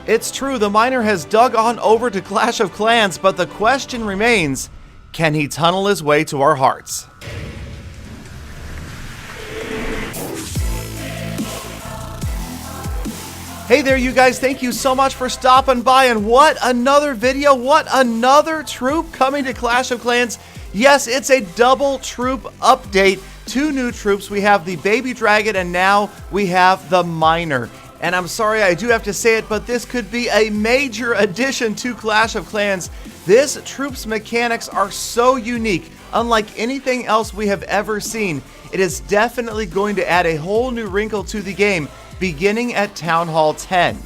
It's true, the miner has dug on over to Clash of Clans, but the question remains, can he tunnel his way to our hearts? Hey there, you guys, thank you so much for stopping by, and what another video, what another troop coming to Clash of Clans. Yes, it's a double troop update. 2 new troops. We have the Baby Dragon, and now we have the Miner. And I'm sorry, I do have to say it, but this could be a major addition to Clash of Clans. This troop's mechanics are so unique, unlike anything else we have ever seen. It is definitely going to add a whole new wrinkle to the game, beginning at Town Hall 10.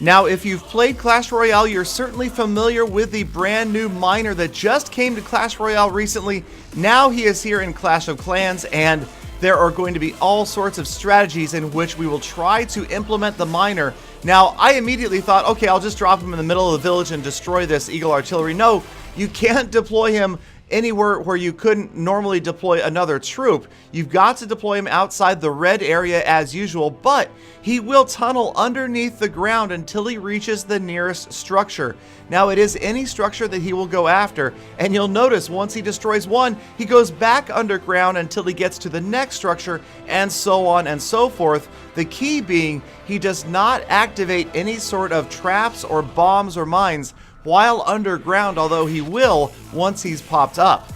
Now, if you've played Clash Royale, you're certainly familiar with the brand new Miner that just came to Clash Royale recently. Now he is here in Clash of Clans, and there are going to be all sorts of strategies in which we will try to implement the Miner. Now, I immediately thought, okay, I'll just drop him in the middle of the village and destroy this Eagle Artillery. No, you can't deploy him anywhere where you couldn't normally deploy another troop. You've got to deploy him outside the red area as usual, but he will tunnel underneath the ground until he reaches the nearest structure. Now, it is any structure that he will go after, and you'll notice once he destroys one, he goes back underground until he gets to the next structure, and so on and so forth. The key being, he does not activate any sort of traps or bombs or mines while underground, although he will once he's popped up.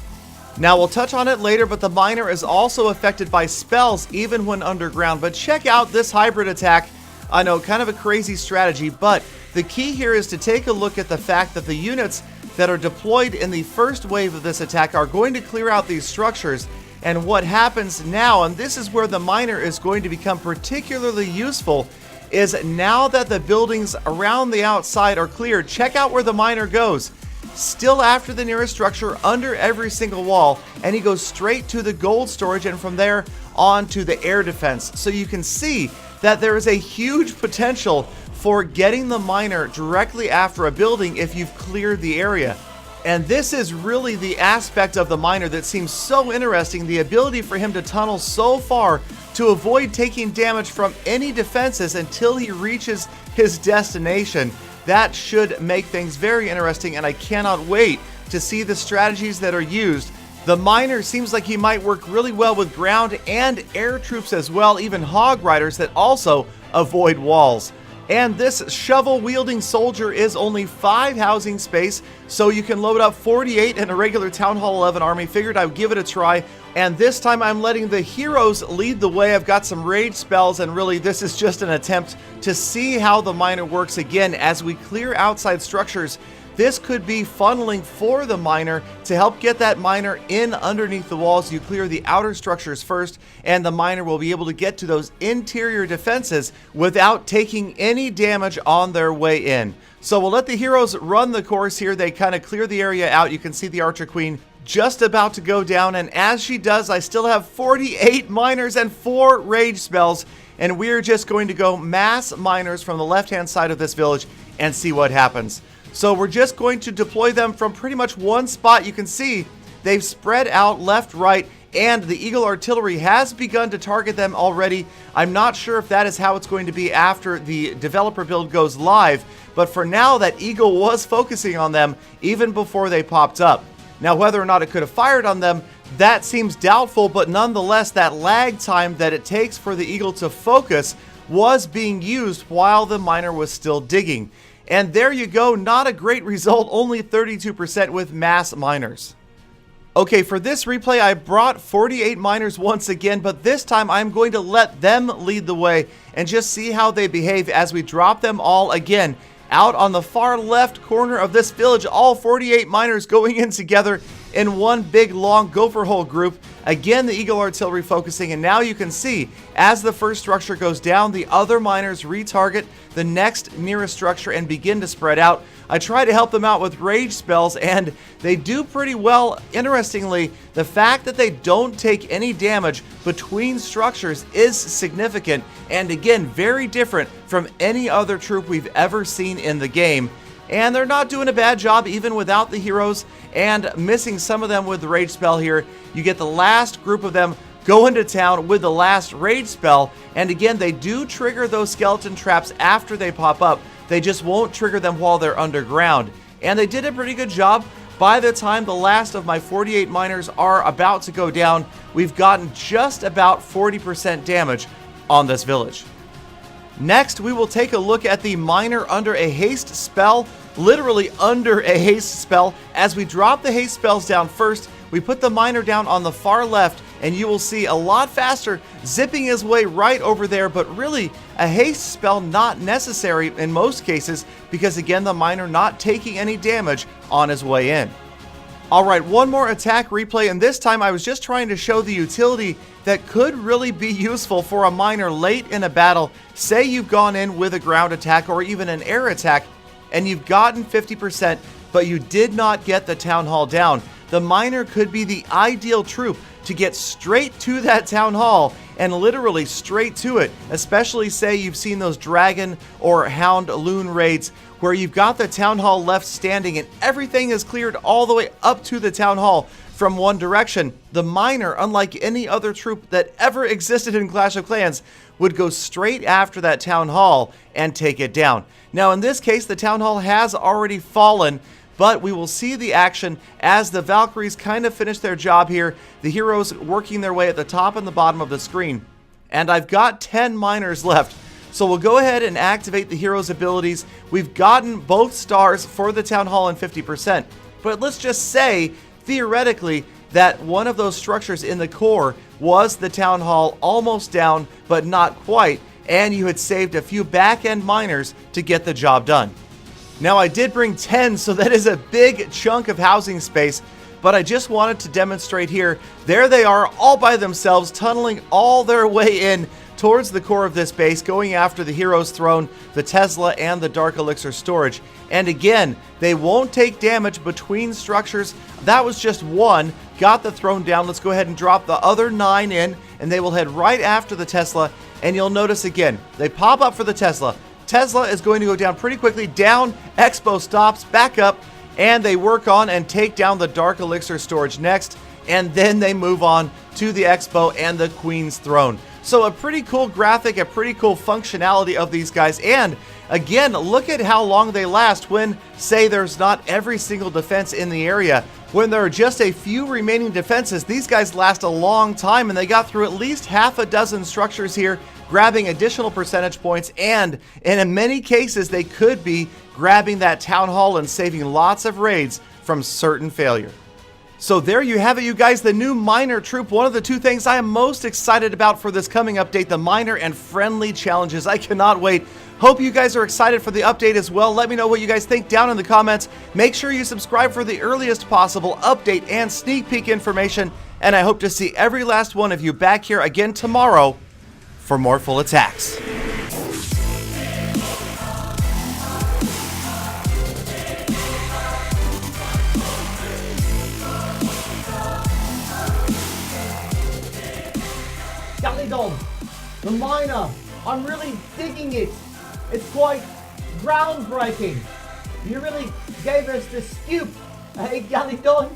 Now, we'll touch on it later, but the Miner is also affected by spells even when underground. But check out this hybrid attack. I know, kind of a crazy strategy, but the key here is to take a look at the fact that the units that are deployed in the first wave of this attack are going to clear out these structures. And what happens now, and this is where the Miner is going to become particularly useful, is now that the buildings around the outside are cleared, check out where the Miner goes. Still after the nearest structure, under every single wall, and he goes straight to the gold storage, and from there on to the air defense. So you can see that there is a huge potential for getting the Miner directly after a building if you've cleared the area. And this is really the aspect of the Miner that seems so interesting, the ability for him to tunnel so far to avoid taking damage from any defenses until he reaches his destination. That should make things very interesting, and I cannot wait to see the strategies that are used. The Miner seems like he might work really well with ground and air troops as well, even hog riders that also avoid walls. And this shovel-wielding soldier is only 5 housing space, so you can load up 48 in a regular Town Hall 11 army. Figured I would give it a try, and this time I'm letting the heroes lead the way. I've got some rage spells, and really this is just an attempt to see how the Miner works again as we clear outside structures. This could be funneling for the Miner to help get that Miner in underneath the walls. You clear the outer structures first, and the Miner will be able to get to those interior defenses without taking any damage on their way in. So we'll let the heroes run the course here. They kind of clear the area out. You can see the Archer Queen just about to go down, and as she does, I still have 48 Miners and 4 rage spells, and we're just going to go mass Miners from the left-hand side of this village and see what happens. So we're just going to deploy them from pretty much one spot. You can see they've spread out left, right, and the Eagle Artillery has begun to target them already. I'm not sure if that is how it's going to be after the developer build goes live, but for now, that Eagle was focusing on them even before they popped up. Now, whether or not it could have fired on them, that seems doubtful, but nonetheless, that lag time that it takes for the Eagle to focus was being used while the Miner was still digging. And there you go, not a great result, only 32% with mass Miners. Okay, for this replay, I brought 48 Miners once again, but this time I'm going to let them lead the way and just see how they behave as we drop them all again out on the far left corner of this village. All 48 Miners going in together in one big long gopher hole group. Again, the Eagle Artillery focusing, and now you can see as the first structure goes down, the other Miners retarget the next nearest structure and begin to spread out. I try to help them out with rage spells, and they do pretty well. Interestingly, the fact that they don't take any damage between structures is significant, and again, very different from any other troop we've ever seen in the game. And they're not doing a bad job even without the heroes, and missing some of them with the rage spell here. You get the last group of them go into town with the last rage spell, and again, they do trigger those skeleton traps after they pop up, They just won't trigger them while they're underground. And they did a pretty good job. By the time the last of my 48 miners are about to go down, we've gotten just about 40% damage on this village. Next, we will take a look at the miner under a haste spell, literally under a haste spell. As we drop the haste spells down first, we put the miner down on the far left, and you will see a lot faster zipping his way right over there, but really a haste spell not necessary in most cases because again, the miner not taking any damage on his way in. Alright, one more attack replay, and this time I was just trying to show the utility that could really be useful for a miner late in a battle. Say you've gone in with a ground attack or even an air attack and you've gotten 50%, but you did not get the town hall down. The miner could be the ideal troop to get straight to that town hall and literally straight to it, especially say you've seen those dragon or hound loon raids where you've got the town hall left standing and everything is cleared all the way up to the town hall from one direction. The miner, unlike any other troop that ever existed in Clash of Clans, would go straight after that town hall and take it down. Now in this case, the town hall has already fallen, but we will see the action as the Valkyries kind of finish their job here, the heroes working their way at the top and the bottom of the screen. And I've got 10 miners left, so we'll go ahead and activate the heroes' abilities. We've gotten both stars for the Town Hall and 50%, but let's just say, theoretically, that one of those structures in the core was the Town Hall, almost down, but not quite, and you had saved a few back-end miners to get the job done. Now I did bring 10, so that is a big chunk of housing space, but I just wanted to demonstrate here. There they are all by themselves, tunneling all their way in towards the core of this base, going after the Hero's Throne, the Tesla, and the Dark Elixir storage. And again, they won't take damage between structures. That was just one. Got the throne down. Let's go ahead and drop the other 9 in, and they will head right after the Tesla. And you'll notice again, they pop up for the Tesla. Tesla is going to go down pretty quickly. Down, Expo stops, back up, and they work on and take down the Dark Elixir storage next. And then they move on to the Expo and the Queen's Throne. So a pretty cool graphic, a pretty cool functionality of these guys. And again, look at how long they last when, say, there's not every single defense in the area. When there are just a few remaining defenses, these guys last a long time, and they got through at least half a dozen structures here, grabbing additional percentage points, and in many cases, they could be grabbing that town hall and saving lots of raids from certain failure. So there you have it, you guys, the new miner troop. One of the 2 things I am most excited about for this coming update, the miner and friendly challenges. I cannot wait. Hope you guys are excited for the update as well. Let me know what you guys think down in the comments. Make sure you subscribe for the earliest possible update and sneak peek information. And I hope to see every last one of you back here again tomorrow for more full attacks. Galidon, the miner, I'm really digging it. It's quite groundbreaking. You really gave us the scoop, hey Galidon?